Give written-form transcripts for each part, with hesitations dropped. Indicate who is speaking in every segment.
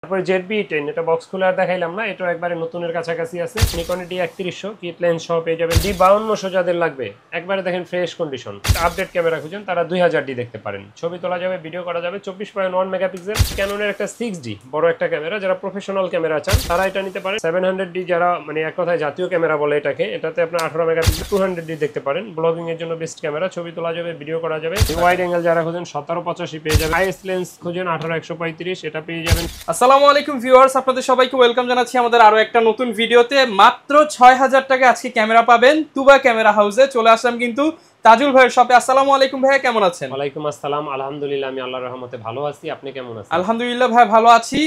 Speaker 1: তারপরে ZB-10 এটা box খুলে আর দেখাইলাম না, এটা একবারে নতুনের কাছাকাছি আছে। Nikon D3100 কিট লেন্স সহ পেয়ে যাবেন। D5200 যাদের লাগবে একবারে দেখেন ফ্রেশ কন্ডিশন, আপডেট ক্যামেরা খুঁজেন তারা 2000D দেখতে পারেন। ছবি তোলা যাবে, ভিডিও করা যাবে। 24.1 মেগাপিক্সেল ক্যাননের একটা 6D বড় একটা ক্যামেরা, যারা প্রফেশনাল ক্যামেরা চান তারা এটা নিতে পারেন। 700D যারা মানে এক কথায় জাতীয় ক্যামেরা বলে এটাকে, এটাতে আপনার 18 মেগাপিক্সেল 200D দেখতে পারেন। ব্লগিং এর জন্য বেস্ট ক্যামেরা, ছবি তোলা যাবে, ভিডিও করা যাবে। ওয়াইড অ্যাঙ্গেল যারা খুঁজেন 1785 পেয়ে যাবেন। হাইয়েস্ট লেন্স খুঁজেন 18-135 এটা পেয়ে যাবেন।
Speaker 2: আসসালামু আলাইকুম ভিউয়ার্স, আপনাদের সবাইকে ওয়েলকাম জানাচ্ছি আমাদের আরো একটা নতুন ভিডিওতে। মাত্র 6000 টাকা আজকে ক্যামেরা পাবেন তুবা ক্যামেরা হাউসে। চলে আসলাম কিন্তু তাজুল ভাইয়ের শপে। আসসালামু আলাইকুম ভাইয়া, কেমন আছেন?
Speaker 1: ওয়ালাইকুম আসসালাম, আলহামদুলিল্লাহ আমি আল্লাহর রহমতে ভালো আছি। আপনি কেমন আছেন?
Speaker 2: আলহামদুলিল্লাহ ভাই ভালো আছি।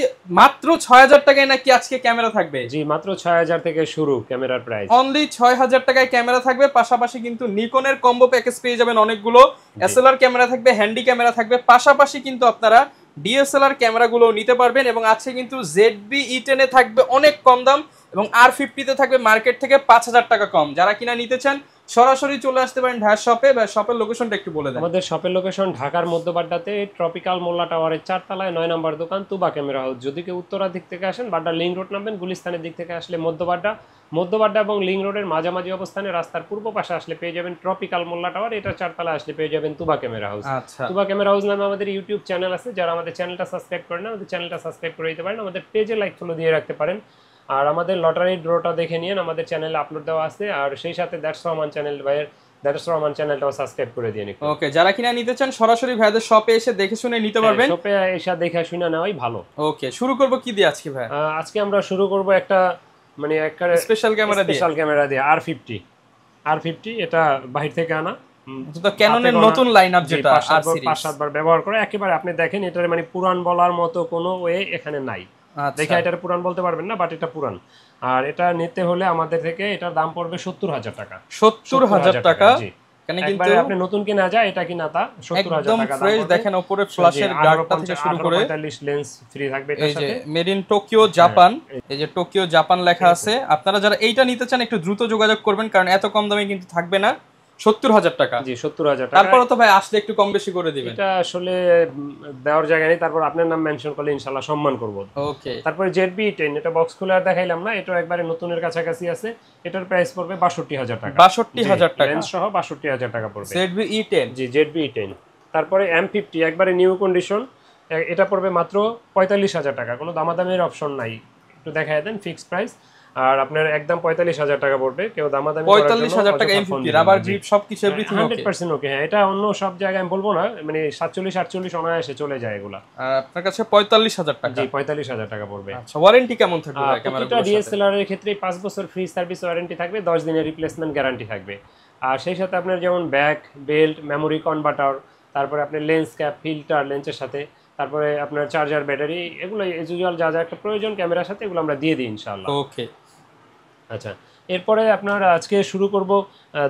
Speaker 2: মাত্র 6000 টাকায় নাকি আজকে ক্যামেরা থাকবে?
Speaker 1: জি, মাত্র 6000 থেকে শুরু ক্যামেরার প্রাইস।
Speaker 2: অনলি 6000 টাকায় ক্যামেরা থাকবে। পাশাপাশি কিন্তু নিকনের কম্বো প্যাকেজ পেয়ে যাবেন অনেকগুলো। এসএলআর ক্যামেরা থাকবে, হ্যান্ডি ক্যামেরা থাকবে, পাশাপাশি কিন্তু আপনারা ডিএসএলআর ক্যামেরাগুলো নিতে পারবেন। এবং আছে কিন্তু ZB-E10 এ থাকবে অনেক কম দাম, এবং R50 তে থাকবে মার্কেট থেকে 5000 টাকা কম। যারা কিনা নিতে চান সরাসরি চলে আসতে পারেন ভাইয়ের শপে। বা শপের লোকেশনটা একটু বলে দেন।
Speaker 1: আমাদের শপের লোকেশন ঢাকার মধ্যবাড্ডাতে ট্রপিক্যাল মোল্লা টাওয়ারের 4 তলায় 9 নম্বর দোকান তুবা ক্যামেরা হাউস। যদি কেউ উত্তরার দিক থেকে আসেন বাড্ডা লিংক রোড নামবেন, গুলিস্তানের দিক থেকে আসলে মধ্যবাড্ডা এবং লিংক রোডের মাঝামাঝি অবস্থানে রাস্তার পূর্ব পাশে আসলে পেয়ে যাবেন ট্রপিক্যাল মোল্লা টাওয়ার। এটা 4 তলায় আসলে পেয়ে যাবেন তুবা ক্যামেরা হাউস।
Speaker 2: আচ্ছা,
Speaker 1: তুবা ক্যামেরা হাউস নামে আমাদের ইউটিউব চ্যানেল আছে। যারা আমাদের চ্যানেলটা সাবস্ক্রাইব করেন না, আমাদের চ্যানেলটা সাবস্ক্রাইব করে দিতে পারেন। আমাদের পেজে লাইক ফলো দিয়ে রাখতে পারেন। আর আমাদের লটারি ড্রটা দেখে নিন, আমাদের চ্যানেলে আপলোড দেওয়া আছে। আর সেই সাথে দ্যাটস রহমান চ্যানেলটাও সাবস্ক্রাইব করে দিয়ে নিন।
Speaker 2: ওকে, যারা কিনা নিতে চান সরাসরি ভাইদের শপে এসে দেখে শুনে নিতে পারবেন।
Speaker 1: শপে এসে দেখে শুনে নেওয়াই ভালো।
Speaker 2: ওকে, শুরু করব কি দিয়ে আজকে ভাই?
Speaker 1: আজকে আমরা শুরু করব একটা মানে একটা
Speaker 2: স্পেশাল
Speaker 1: ক্যামেরা দিয়ে R50 এটা বাহির থেকে আনা।
Speaker 2: তো ক্যাননের নতুন লাইনআপ যেটা আর সিরিজ
Speaker 1: 5-7 বার ব্যবহার করে একেবারে আপনি দেখেন এটার মানে পুরান বলার মতো কোনো ওয়ে এখানে নাই। দেখে এটার পুরান বলতে পারবেন না, বাট এটা পুরান। আর এটা নিতে হলে আমাদের থেকে এটার দাম পড়বে 70000 টাকা।
Speaker 2: 70000 টাকা।
Speaker 1: কেন কিন্তু আপনি নতুন কিনা যায় এটা কিনা তা 70000 টাকা দাম।
Speaker 2: ফ্রেশ দেখেন উপরে ফ্ল্যাশের গার্ডটা থেকে শুরু করে
Speaker 1: 45 লেন্স ফ্রি থাকবে এটার সাথে।
Speaker 2: এই যে মেড ইন টোকিও জাপান, এই যে টোকিও জাপান লেখা আছে। আপনারা যারা এইটা নিতে চান একটু দ্রুত যোগাযোগ করবেন, কারণ এত কম দামে কিন্তু থাকবে না। 70000 টাকা।
Speaker 1: জি 70000 টাকা।
Speaker 2: তারপর তো ভাই আসলে একটু কম বেশি করে দিবেন।
Speaker 1: এটা আসলে দেওয়ার জায়গা নেই, তারপর আপনার নাম মেনশন করলে ইনশাআল্লাহ সম্মান করব।
Speaker 2: ওকে,
Speaker 1: তারপরে ZB-10 এটা বক্স খুলে আর দেখাইলাম না, এটা একবারে নতুনের কাছাকাছি আছে। এটার প্রাইস পড়বে 62000 টাকা।
Speaker 2: 62000 টাকা
Speaker 1: লেন্স সহ 62000 টাকা পড়বে।
Speaker 2: ZB-E10।
Speaker 1: জি ZB-E10। তারপরে M50 একবারে নিউ কন্ডিশন, এটা পড়বে মাত্র 45000 টাকা। কোনো দামাদামির অপশন নাই, একটু দেখায় দেন ফিক্সড প্রাইস। আর আপনার একদম 45000 টাকা পড়বে, কেউ দামাদামি করার জন্য
Speaker 2: 45000 টাকা M50 রাবার গ্রিপ সবকিছু এভরিথিং ওকে
Speaker 1: 100% ওকে। হ্যাঁ, এটা অন্য সব জায়গায় আমি বলবো না, মানে 47-48 অনায়াসে চলে যায় এগুলা।
Speaker 2: আর আপনার কাছে 45000 টাকা।
Speaker 1: জি 45000 টাকা পড়বে।
Speaker 2: আচ্ছা, ওয়ারেন্টি কেমন থাকবে ক্যামেরাগুলোর
Speaker 1: সাথে? DSLR এর ক্ষেত্রে 5 বছর ফ্রি সার্ভিস ওয়ারেন্টি থাকবে, 10 দিনের রিপ্লেসমেন্ট গ্যারান্টি থাকবে। আর সেই সাথে আপনার যেমন ব্যাক, বেল্ট, মেমোরি কনভার্টার, তারপরে আপনার লেন্স ক্যাপ, ফিল্টার লেন্সের সাথে, তারপরে আপনার চার্জার, ব্যাটারি, এগুলো এজ ইউজুয়াল যা যা একটা প্রয়োজন ক্যামেরার সাথে এগুলো আমরা দিয়ে দিই ইনশাআল্লাহ।
Speaker 2: ওকে,
Speaker 1: আচ্ছা, এরপরে আপনার আজকে শুরু করব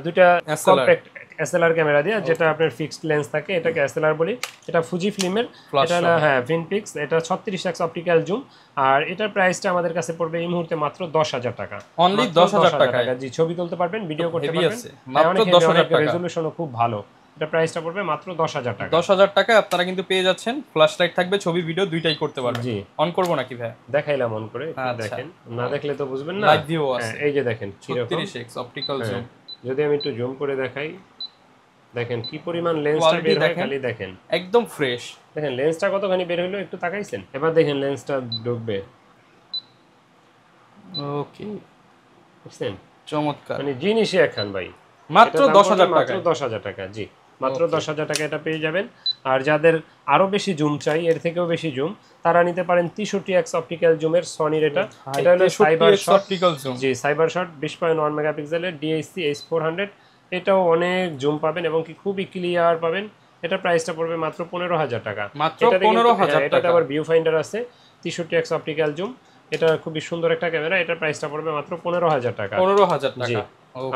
Speaker 1: দুইটা কম্প্যাক্ট এসএলআর ক্যামেরা দিয়ে, যেটা আপনার ফিক্সড লেন্স থাকে, এটাকে এসএলআর বলি। এটা ফুজি ফিল্মের, এটা হলো হ্যাঁ ভিনপিক্স, এটা 36x অপটিক্যাল জুম। আর এটার প্রাইসটা আমাদের কাছে পড়বে এই মুহূর্তে মাত্র 10000 টাকা।
Speaker 2: অনলি 10000 টাকা।
Speaker 1: জি, ছবি তুলতে পারবেন, ভিডিও করতে পারবেন,
Speaker 2: মাত্র 10000 টাকা।
Speaker 1: রেজোলিউশনও খুব ভালো। এটা প্রাইসটা পড়বে মাত্র 10000 টাকা।
Speaker 2: 10000 টাকা আপনারা কিন্তু পেয়ে যাচ্ছেন। ফ্ল্যাশ লাইট থাকবে, ছবি ভিডিও দুইটাই করতে পারবেন।
Speaker 1: জি,
Speaker 2: অন করব নাকি ভাই?
Speaker 1: দেখাইলাম অন করে, দেখেন, না দেখলে তো বুঝবেন না।
Speaker 2: লাইভ ভিউ আছে,
Speaker 1: এই যে দেখেন
Speaker 2: 36x অপটিক্যাল জুম।
Speaker 1: যদি আমি একটু জুম করে দেখাই, দেখেন কি পরিমাণ লেন্সটা বের হয়, খালি দেখেন
Speaker 2: একদম ফ্রেশ।
Speaker 1: দেখেন লেন্সটা কতখানি বের হলো, একটু তাকাইছেন? এবার দেখেন লেন্সটা ঢুকবে।
Speaker 2: ওকে,
Speaker 1: বুঝছেন?
Speaker 2: চমৎকার।
Speaker 1: মানে জিনিসই একখান ভাই।
Speaker 2: মাত্র 10000 টাকা।
Speaker 1: মাত্র 10000 টাকা। জি, মাত্র 10000 টাকা এটা পেয়ে যাবেন। আর যাদের আরো বেশি জুম চাই, এর থেকেও বেশি জুম, তারা নিতে পারেন 63x অপটিক্যাল জুমের সনির। এটা হলো সাইবার শট
Speaker 2: অপটিক্যাল জুম।
Speaker 1: জি, সাইবার শট 20.1 মেগাপিক্সেলের DHC H400। এটাও অনেক জুম পাবেন এবং কি খুবই ক্লিয়ার পাবেন। এটা প্রাইসটা পড়বে মাত্র 15000 টাকা।
Speaker 2: মাত্র 15000 টাকা।
Speaker 1: এটাতে আবার ভিউ ফাইন্ডার আছে, 63x অপটিক্যাল জুম। এটা খুবই সুন্দর একটা ক্যামেরা। এটার প্রাইসটা পড়বে মাত্র 15000 টাকা।
Speaker 2: 15000 টাকা।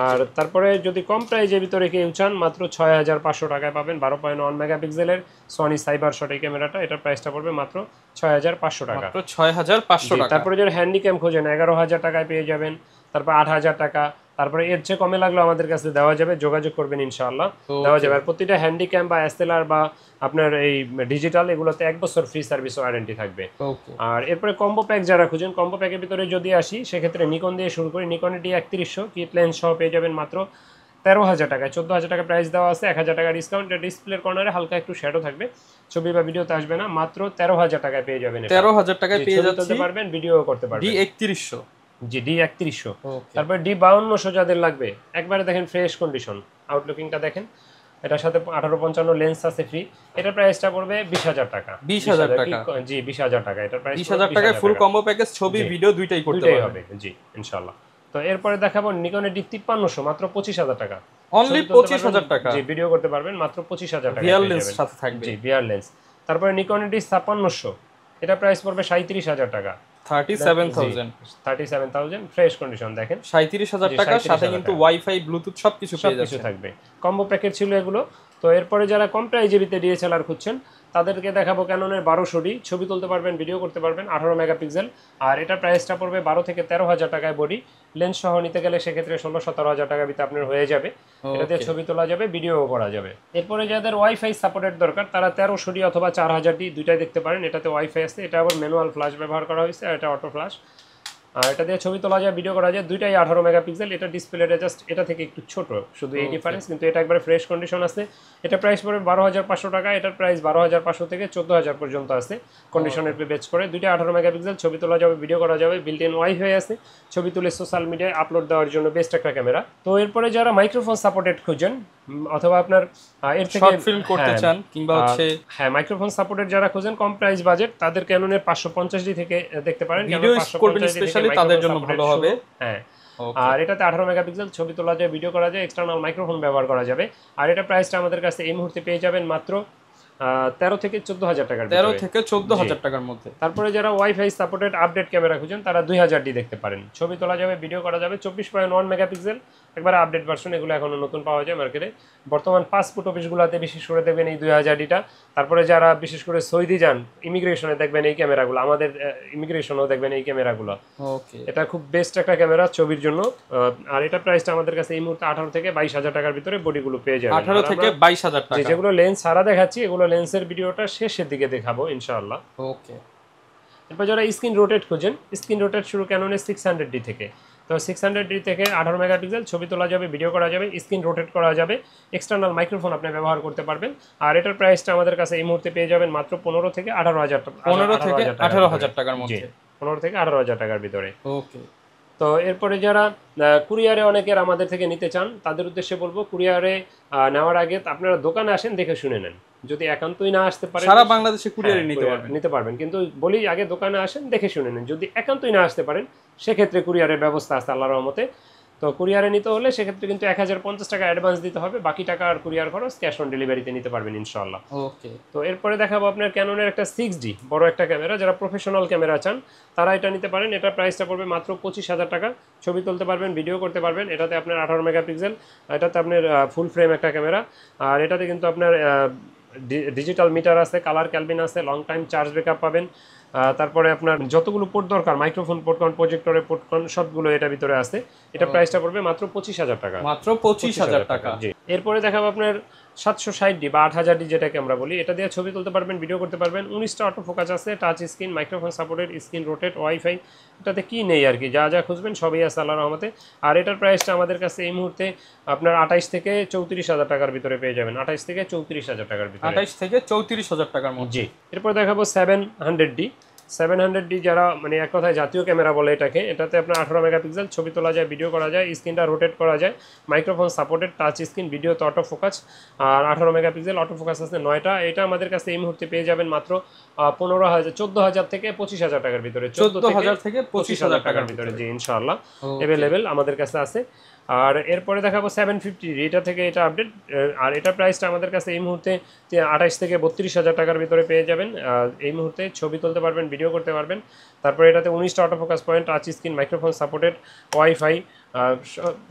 Speaker 1: আর তারপরে যদি কম প্রাইজের ভিতরে কেউ চান, মাত্র 6500 টাকায় পাবেন 12.1 মেগাপিক্সেলের সনি সাইবার শট এই ক্যামেরাটা। এটার প্রাইসটা পড়বে মাত্র 6500 টাকা।
Speaker 2: মাত্র 6500 টাকা।
Speaker 1: তারপরে যারা হ্যান্ডিক্যাম খোঁজেন 11000 টাকায় পেয়ে যাবেন। তারপর 8,000 টাকা, তারপরে এর চেয়ে কমে লাগলো আমাদের কাছে দেওয়া যাবে, যোগাযোগ করবেন ইনশাআল্লাহ দেওয়া যাবে। আর প্রতিটা হ্যান্ডিক্যাম বা এসএলআর বা আপনার এই ডিজিটাল এগুলোতে 1 বছর ফ্রি সার্ভিস ওয়ারেন্টি থাকবে। আর এরপরে কম্বো প্যাক যারা খুঁজেন, কম্বো প্যাকের ভিতরে যদি আসি সেক্ষেত্রে নিকন দিয়ে শুরু করি। নিকন D3100 কিট লেন্স সহ পেয়ে যাবেন মাত্র 13,000 টাকায়। 14,000 টাকা প্রাইস দেওয়া আছে, 1,000 টাকা ডিসকাউন্ট। ডিসপ্লের কর্নারে হালকা একটু শ্যাডো থাকবে, ছবি বা ভিডিওতে আসবে না। মাত্র 13,000 টাকায় পেয়ে যাবেন।
Speaker 2: 13,000 টাকায় পেয়ে যাচ্ছি,
Speaker 1: পারবেন, ভিডিও করতে পারবেন।
Speaker 2: D3100,
Speaker 1: জি D3100। তারপর D5200 যাদের লাগবে, একবারে দেখেন ফ্রেশ কন্ডিশন, আউটলুকিংটা দেখেন। এটার সাথে 1855 লেন্স আছে ফ্রি। এটার প্রাইসটা পড়বে 20,000 টাকা।
Speaker 2: 20,000 টাকা,
Speaker 1: জি 20,000 টাকা। এটার প্রাইস
Speaker 2: 20,000 টাকায় ফুল কম্বো প্যাকেজ, ছবি ভিডিও দুইটাই করতে
Speaker 1: হবে। জি ইনশাআল্লাহ। তো এরপরে দেখাবো নিকনের D5300 মাত্র 25,000 টাকা।
Speaker 2: অনলি 25,000 টাকা।
Speaker 1: জি ভিডিও করতে পারবেন মাত্র 25,000 টাকা।
Speaker 2: ভিআর লেন্স সাথে থাকবে।
Speaker 1: জি ভিআর লেন্স। তারপরে নিকনের D5600, এটা প্রাইস পড়বে 37,000 টাকা।
Speaker 2: 37,000
Speaker 1: ফ্রেশ কন্ডিশন দেখেন,
Speaker 2: 37,000 টাকা। সাথে কিন্তু ওয়াইফাই ব্লুটুথ সবকিছু পেয়ে যাচ্ছে,
Speaker 1: থাকবে। কম্বো প্যাকেট ছিল এগুলো। তো এরপরে যারা কম প্রাইজেবিতে ডিএসএলআর খুঁজছেন তাদেরকে দেখাবো ক্যাননের 1200D, ছবি তুলতে পারবেন, ভিডিও করতে পারবেন, 18 মেগাপিক্সেল। আর এটার প্রাইসটা পড়বে 12 থেকে 13,000 টাকায় বডি। লেন্স সহ নিতে গেলে সেক্ষেত্রে 16-17,000 টাকার ভিতরে আপনার হয়ে যাবে। এটাতে ছবি তোলা যাবে, ভিডিও করা যাবে। এরপরে যাদের ওয়াইফাই সাপোর্টেড দরকার তারা 1300D অথবা 4000D দুইটাই দেখতে পারেন। এটাতে ওয়াইফাই আছে, এটা আবার ম্যানুয়াল ফ্ল্যাশ ব্যবহার করা হয়েছে, আর এটা অটো ফ্ল্যাশ। আর এটা দিয়ে ছবি তোলা যায়, ভিডিও করা যায়, দুইটাই 18 মেগাপিক্সেল। এটা ডিসপ্লেটা জাস্ট এটা থেকে একটু ছোট, শুধু এই ডিফারেন্স, কিন্তু এটা একবারে ফ্রেশ কন্ডিশন আছে। এটা প্রাইস পড়বে 12,500 টাকা। এটার প্রাইস 12,500 থেকে 14,000 পর্যন্ত আছে কন্ডিশনের উপর বেচ করে। দুইটা 18 মেগাপিক্সেল, ছবি তোলা যাবে, ভিডিও করা যাবে, বিল্ট ইন ওয়াইফাই আছে, ছবি তুলে সোশ্যাল মিডিয়ায় আপলোড দেওয়ার জন্য বেস্ট একটা ক্যামেরা। তো এরপরে যারা মাইক্রোফোন সাপোর্টেড খুঁজেন অথবা আপনার এর থেকে
Speaker 2: শর্ট ফিল্ম করতে চান কিংবা হচ্ছে
Speaker 1: মাইক্রোফোন সাপোর্টেড যারা খুঁজেন কম প্রাইস বাজেট, তাদের ক্যাননের 550D থেকে দেখতে পারেন।
Speaker 2: ভিডিও করবেন স্পেশালি তাদের জন্য ভালো হবে।
Speaker 1: হ্যাঁ, আর এটাতে 18 মেগাপিক্সেল, ছবি তোলা যায়, ভিডিও করা যায়, এক্সটার্নাল মাইক্রোফোন ব্যবহার করা যাবে। আর এটা প্রাইসটা আমাদের কাছে এই মুহূর্তে পেয়ে যাবেন মাত্র 13 থেকে 14,000 টাকার,
Speaker 2: 13 থেকে 14,000 টাকার মধ্যে।
Speaker 1: তারপরে যারা ওয়াইফাই সাপোর্টেড আপডেট ক্যামেরা খুঁজেন তারা 2000D দেখতে পারেন, ছবি তোলা যাবে, ভিডিও করা যাবে, 24.1 মেগাপিক্সেল, একবার আপডেট ভার্সন। এগুলো এখনো নতুন পাওয়া যায় মার্কেটে। বর্তমান পাসপোর্ট অফিসগুলোতে বিশেষ করে দেখবেন এই 2000Dটা। তারপরে যারা বিশেষ করে সৌদি যান ইমিগ্রেশনে দেখবেন এই ক্যামেরাগুলো, আমাদের ইমিগ্রেশনেও দেখবেন এই ক্যামেরাগুলো। এটা খুব বেস্ট একটা ক্যামেরা ছবির জন্য। আর এটা প্রাইসটা আমাদের কাছে এই মুহূর্তে 18 থেকে 22,000 টাকার ভিতরে বডিগুলো পেয়ে যাবেন।
Speaker 2: 18 থেকে 22,000 টাকা।
Speaker 1: যেগুলো লেন্স ছাড়া দেখাচ্ছি এগুলো লেন্সের ভিডিওটা শেষের দিকে দেখাবো ইনশাআল্লাহ।
Speaker 2: ওকে।
Speaker 1: এরপর যারা স্ক্রিন রোটেট খুঁজেন, স্ক্রিন রোটেট শুরু ক্যাননের 600D থেকে। তো 600D থেকে 18 মেগাপিক্সেল, ছবি তোলা যাবে, ভিডিও করা যাবে, স্ক্রিন রোটেট করা যাবে, এক্সটার্নাল মাইক্রোফোন আপনি ব্যবহার করতে পারবেন। আর এটার প্রাইসটা আমাদের কাছে এই মুহূর্তে পেয়ে যাবেন মাত্র 15 থেকে 18,000 টাকা।
Speaker 2: 15 থেকে 18,000 টাকার মধ্যে।
Speaker 1: 15 থেকে 18,000 টাকার ভিতরে।
Speaker 2: ওকে।
Speaker 1: তো এরপরে যারা কুরিয়ারে অনেকের আমাদের থেকে নিতে চান তাদের উদ্দেশ্যে বলবো, কুরিয়ারে নেওয়ার আগে আপনারা দোকানে আসেন, দেখে শুনে নেন। যদি একান্তই না আসতে পারেন,
Speaker 2: সারা বাংলাদেশে কুরিয়ারে নিতে পারবেন,
Speaker 1: কিন্তু বলি আগে দোকানে আসেন, দেখে শুনে নেন। যদি একান্তই না আসতে পারেন সেক্ষেত্রে কুরিয়ারের ব্যবস্থা আছে আল্লাহর রহমতে। তো কুরিয়ারে নিতে হলে সেক্ষেত্রে কিন্তু 1050 টাকা অ্যাডভান্স দিতে হবে, বাকি টাকা আর কুরিয়ার খরচ ক্যাশ অন ডেলিভারিতে নিতে পারবেন ইনশাআল্লাহ।
Speaker 2: ওকে।
Speaker 1: তো এরপরে দেখাবো আপনার ক্যাননের একটা 6D বড় একটা ক্যামেরা। যারা প্রফেশনাল ক্যামেরা চান তারা এটা নিতে পারেন। এটার প্রাইসটা পড়বে মাত্র 25,000 টাকা। ছবি তুলতে পারবেন, ভিডিও করতে পারবেন। এটাতে আপনার 18 মেগাপিক্সেল, এটাতে আপনার ফুল ফ্রেম একটা ক্যামেরা। আর এটাতে কিন্তু আপনার ডিজিটাল মিটার আছে, কালার ক্যালবিন আছে, লং টাইম চার্জ ব্যাকআপ পাবেন। তারপরে আপনার যতগুলো পোর্ট দরকার, মাইক্রোফোন পোর্ট, প্রজেক্টরের পোর্ট, সবগুলো এটা ভিতরে আছে। এটা প্রাইসটা পড়বে মাত্র 25,000 টাকা।
Speaker 2: মাত্র 25,000 টাকা।
Speaker 1: জি। এরপরে দেখাবো আপনার 760D বা 8,000D যেটাকে আমরা বলি। এটা দিয়ে ছবি তুলতে পারবেন, ভিডিও করতে পারবেন। 19টা অটো ফোকাস আছে, touch screen, microphone supported, screen rotate, wifi. এটাতে কি নেই আর কি, যা যা খুঁজবেন সবই আছে আল্লাহর রহমতে। আর এটার প্রাইসটা আমাদের কাছে এই মুহূর্তে আপনার 28 থেকে 34,000 টাকার ভিতরে পেয়ে যাবেন। 28 থেকে 34,000 টাকার ভিতরে।
Speaker 2: 28 থেকে 34,000 টাকার মধ্যে।
Speaker 1: জি। এরপর দেখাবো 700D। 700D যারা মানে এক কথায় জাতীয় ক্যামেরা বলে এটাকে। এটাতে আপনার 18 মেগাপিক্সেল, ছবি তোলা যায়, ভিডিও করা যায়, স্ক্রিনটা রোটেট করা যায়, মাইক্রোফোন সাপোর্টেড, টাচ স্ক্রিন, ভিডিওতে অটো ফোকাস। আর 18 মেগাপিক্সেল, অটো ফোকাস আছে 9টা। এটা আমাদের কাছে এই মুহূর্তে পেয়ে যাবেন মাত্র 14,000 থেকে 25,000 টাকার ভিতরে।
Speaker 2: 14,000 থেকে 25,000
Speaker 1: টাকার ভিতরে। জি ইনশাআল্লাহ অ্যাভেলেবেল আমাদের কাছে আছে। আর এরপরে দেখাবো 750, এটা থেকে এটা আপডেট। আর এটা প্রাইসটা আমাদের কাছে এই মুহূর্তে 28 থেকে 32,000 টাকার ভিতরে পেয়ে যাবেন। এই মুহূর্তে ছবি তুলতে পারবেন, ভিডিও করতে পারবেন। তারপরে এটাতে 19টা auto focus point, touch screen, microphone supported, wifi.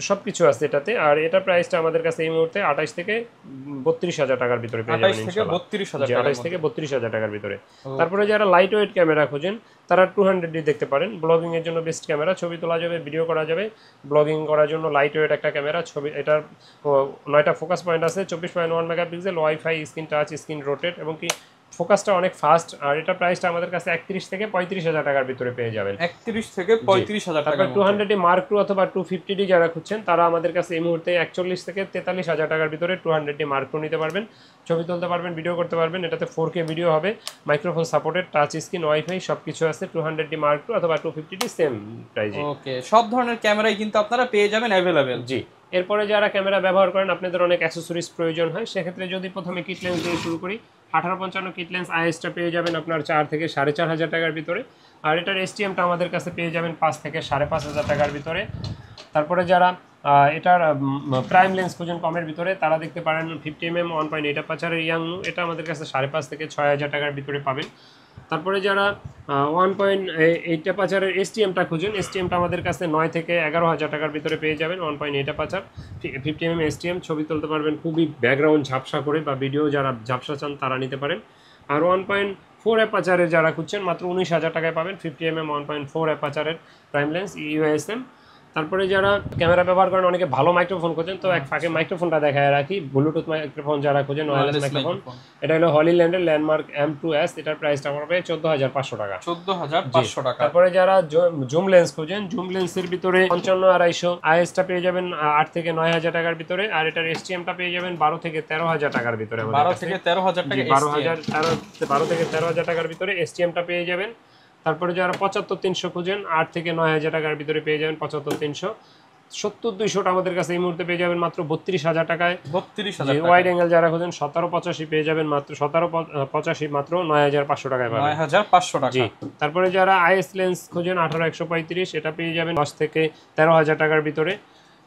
Speaker 1: সবকিছু আছে এটাতে। আর এটা প্রাইসটা আমাদের কাছে এই মুহূর্তে 28 থেকে 32,000 টাকার ভিতরে পেয়ে যাবেন ইনশাআল্লাহ। 28 থেকে 32,000 টাকার ভিতরে। তারপরে যারা লাইট ওয়েট ক্যামেরা খোঁজেন তারা 200D দেখতে পারেন, ব্লগিং এর জন্য বেস্ট ক্যামেরা, ছবি তোলা যাবে, ভিডিও করা যাবে, ব্লগিং করার জন্য লাইট ওয়েট একটা ক্যামেরা। ছবি এটার 9টা ফোকাস পয়েন্ট আছে, 24.1 megapixel, wifi, screen touch, screen rotate, এবং কি ফোকাসটা অনেক ফাস্ট। আর এটা প্রাইসটা আমাদের কাছে 31 থেকে 35,000 টাকার ভিতরে পেয়ে যাবেন।
Speaker 2: 31 থেকে 35,000 টাকা।
Speaker 1: 200D Mark II অথবা 250D যারা খুঁজছেন তারা আমাদের কাছে এই মুহূর্তে 41 থেকে 43,000 টাকার ভিতরে 200D Mark II নিতে পারবেন, ছবি তুলতে পারবেন, ভিডিও করতে পারবেন। এটাতে 4K ভিডিও হবে, microphone supported, touch screen, wifi সবকিছু আছে। 200D Mark II অথবা 250D সেম প্রাইসে।
Speaker 2: ওকে, সব ধরনের ক্যামেরাই কিন্তু আপনারা পেয়ে যাবেন अवेलेबल।
Speaker 1: জি, এরপরে যারা ক্যামেরা ব্যবহার করেন আপনাদের অনেক অ্যাকসেসরিজ প্রয়োজন হয়, সেক্ষেত্রে যদি প্রথমে কিট লেন্স দিয়ে শুরু করি, 1855 কিট লেন্স আইএসটা পেয়ে যাবেন আপনার 4 থেকে 4,500 টাকার ভিতরে। আর এটার এসটিএমটা আমাদের কাছে পেয়ে যাবেন 5 থেকে 5,500 টাকার ভিতরে। তারপরে যারা এটার প্রাইম লেন্স খুঁজেন কমের ভিতরে তারা দেখতে পারেন 50mm 1.8 অ্যাপারচারের ইয়াংনু, এটা আমাদের কাছে 5,500 থেকে 6,000 টাকার ভিতরে পাবেন। তারপরে যারা 1.8 অ্যাপারচারের এসটিএমটা খুঁজেন, এসটিএমটা আমাদের কাছে 9 থেকে 11,000 টাকার ভিতরে পেয়ে যাবেন। 1.8 অ্যাপারচার 50mm এসটিএম, ছবি তুলতে পারবেন খুবই ব্যাকগ্রাউন্ড ঝাপসা করে, বা ভিডিও যারা ঝাপসা চান তারা নিতে পারেন। আর 1.4 অ্যাপারচারের যারা খুঁজছেন মাত্র 19,000 টাকায় পাবেন 50mm 1.4 অ্যাপারচারের প্রাইম লেন্স ইউএসএম। তারপরে যারা ক্যামেরা ব্যবহার করেন অনেকে ভালো মাইক্রোফোন খোঁজেন, তো এক ফাঁকে মাইক্রোফোনটা দেখায় রাখি। ব্লুটুথ মাইক্রোফোন যারা খোঁজেন, ওয়্যারলেস মাইক্রোফোন, এটা হলো হলিল্যান্ডের ল্যান্ডমার্ক M2S, এটার প্রাইসটা পড়বে 14,500 টাকা।
Speaker 2: 14,500 টাকা।
Speaker 1: তারপরে যারা জুম লেন্স খোঁজেন, জুম লেন্সের ভিতরে 55-250 আইএসটা পেয়ে যাবেন 8 থেকে 9,000 টাকার ভিতরে। আর এটার এসটিএমটা পেয়ে যাবেন 12 থেকে 13,000 টাকার ভিতরে।
Speaker 2: 12 থেকে 13,000 টাকা,
Speaker 1: 12 থেকে 13,000 টাকার ভিতরে এসটিএমটা পেয়ে যাবেন। তারপরে যারা 75-300 খুঁজেন 8 থেকে 9,000 টাকার ভিতরে পেয়ে যাবেন 75-300। 70-200 আমাদের কাছে এই মুহূর্তে পেয়ে যাবেন মাত্র 32,000 টাকায়।
Speaker 2: 32,000 টাকা।
Speaker 1: ওয়াইড অ্যাঙ্গেল যারা খুঁজেন 17-85 পেয়ে যাবেন মাত্র 17-85 মাত্র 9,500 টাকায় পাবেন।
Speaker 2: 9,500 টাকা।
Speaker 1: জি। তারপরে যারা আইএস লেন্স খুঁজেন 18-135, এটা পেয়ে যাবেন 10 থেকে 13,000 টাকার ভিতরে।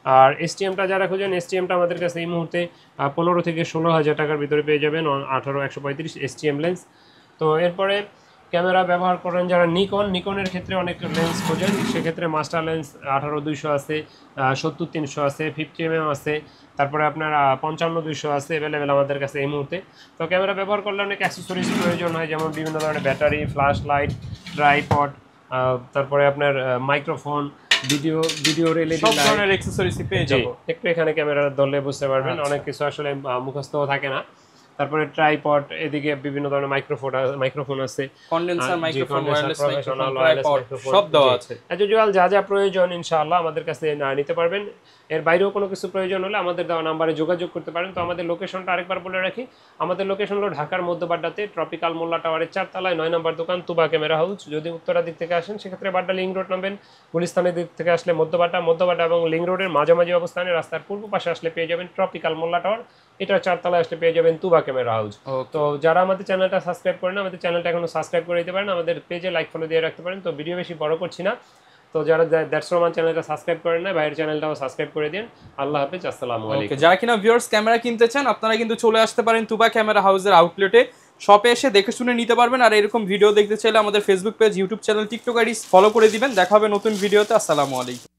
Speaker 1: আর এসটিএমটা যারা খুঁজেন, এসটিএমটা আমাদের কাছে এই মুহূর্তে 15 থেকে 16,000 টাকার ভিতরে পেয়ে যাবেন 18-135 এসটিএম লেন্স। তো এরপরে ক্যামেরা ব্যবহার করেন যারা নিকনের ক্ষেত্রে অনেক লেন্স খোঁজেন, সেক্ষেত্রে মাস্টার লেন্স 18-200 আছে, 70-300 আছে, 50mm আছে, তারপরে আপনার 55-200 আছে অ্যাভেলেবেল আমাদের কাছে এই মুহূর্তে। তো ক্যামেরা ব্যবহার করলে অনেক অ্যাক্সেসরিজ প্রয়োজন হয়, যেমন বিভিন্ন ধরনের ব্যাটারি, ফ্ল্যাশ লাইট, ট্রাইপড, তারপরে আপনার মাইক্রোফোন, ভিডিও রিলেটেড
Speaker 2: সব ধরনের অ্যাকসেসরিজ পেয়ে যাবো।
Speaker 1: একটু এখানে ক্যামেরা ধরলে বুঝতে পারবেন, অনেক কিছু আসলে মুখস্থও থাকে না। তারপরে ট্রাইপড, এদিকে বিভিন্ন ধরনের মাইক্রোফোন আছে,
Speaker 2: condenser microphone, wireless microphone, tripod সব দেওয়া আছে।
Speaker 1: এজুয়াল যা যা প্রয়োজন ইনশাআল্লাহ আমাদের কাছে নিতে পারবেন। এর বাইরেও কোনো কিছু প্রয়োজন হলে আমাদের দেওয়া নাম্বারে যোগাযোগ করতে পারেন। তো আমাদের লোকেশনটা আরেকবার বলে রাখি, আমাদের লোকেশন হলো ঢাকার মধ্যবাড্ডাতে ট্রপিক্যাল মোল্লা টাওয়ারের 4 তলায় 9 নম্বর দোকান, তুবা ক্যামেরা হাউস। যদি উত্তরা দিক থেকে আসেন সেক্ষেত্রে বাড্ডা লিং রোড নামবেন, গুলিস্তানের দিক থেকে আসলে মধ্যবাড্ডা এবং লিং রোডের মাঝামাঝি অবস্থানে রাস্তার পূর্ব পাশে আসলে পেয়ে যাবেন ট্রপিক্যাল মোল্লা টাওয়ার, এটা 4 তলায় আসলে পেয়ে যাবেন তুবা ক্যামেরা হাউস। তো যারা আমাদের চ্যানেলটা সাবস্ক্রাইব করেন, আমাদের চ্যানেলটা এখনো সাবস্ক্রাইব করে দিতে পারেন, আমাদের পেজে লাইক ফলো দিয়ে রাখতে পারেন। তো ভিডিও বেশি বড় করছি না, তো যারা দ্যাটস রহমান চ্যানেলটা সাবস্ক্রাইব করেন না, বাইরের চ্যানেলটাও সাবস্ক্রাইব করে দিন। আল্লাহ হাফেজ, আসসালামু আলাইকুম।
Speaker 2: যারা কিনা ভিউয়ার্স ক্যামেরা কিনতে চান আপনারা কিন্তু চলে আসতে পারেন তুবা ক্যামেরা হাউসের আউটলেটে, শপে এসে দেখে শুনে নিতে পারবেন। আর এরকম ভিডিও দেখতে চাইলে আমাদের Facebook page, YouTube channel, TikTok ID follow করে দিবেন। দেখা হবে নতুন ভিডিওতে। আসসালামু আলাইকুম।